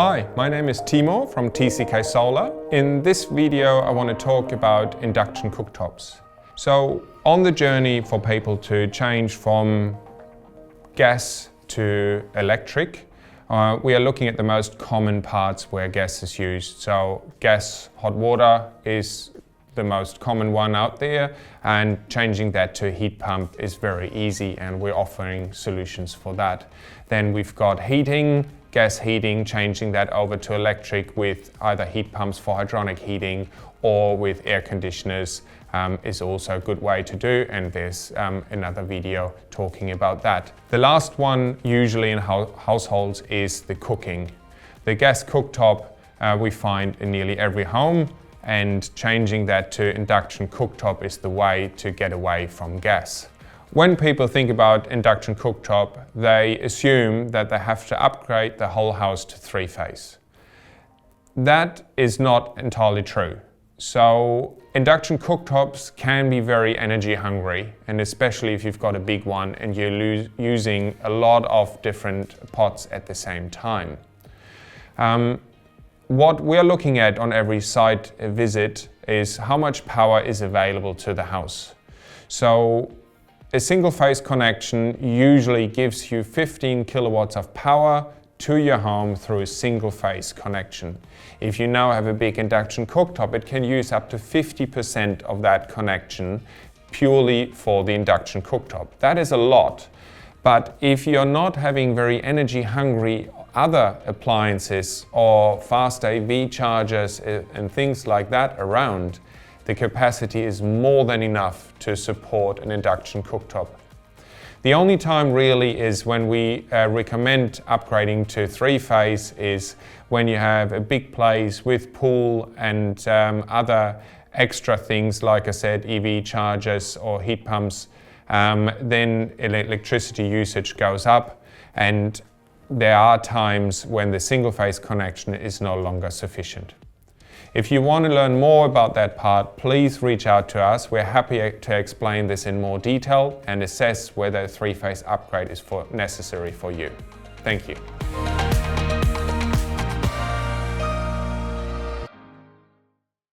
Hi, my name is Timo from TCK Solar. In this video I want to talk about induction cooktops. So on the journey for people to change from gas to electric, we are looking at the most common parts where gas is used. So gas, hot water is the most common one out there, and changing that to a heat pump is very easy, and we're offering solutions for that. Then we've got heating, gas heating, changing that over to electric with either heat pumps for hydronic heating or with air conditioners is also a good way to do, and there's another video talking about that. The last one usually in households is the cooking. The gas cooktop we find in nearly every home, and changing that to induction cooktop is the way to get away from gas. When people think about induction cooktop, they assume that they have to upgrade the whole house to three-phase. That is not entirely true. So induction cooktops can be very energy hungry, and especially if you've got a big one and you're using a lot of different pots at the same time. What we're looking at on every site visit is how much power is available to the house. So a single phase connection usually gives you 15 kilowatts of power to your home through a single phase connection. If you now have a big induction cooktop, it can use up to 50% of that connection purely for the induction cooktop. That is a lot. But if you're not having very energy hungry other appliances or fast AV chargers and things like that around, the capacity is more than enough to support an induction cooktop. The only time really is when we recommend upgrading to three-phase is when you have a big place with pool and other extra things, like I said, EV chargers or heat pumps. Then electricity usage goes up, and there are times when the single phase connection is no longer sufficient. If you want to learn more about that part, please reach out to us. We're happy to explain this in more detail and assess whether a three-phase upgrade is necessary for you. Thank you.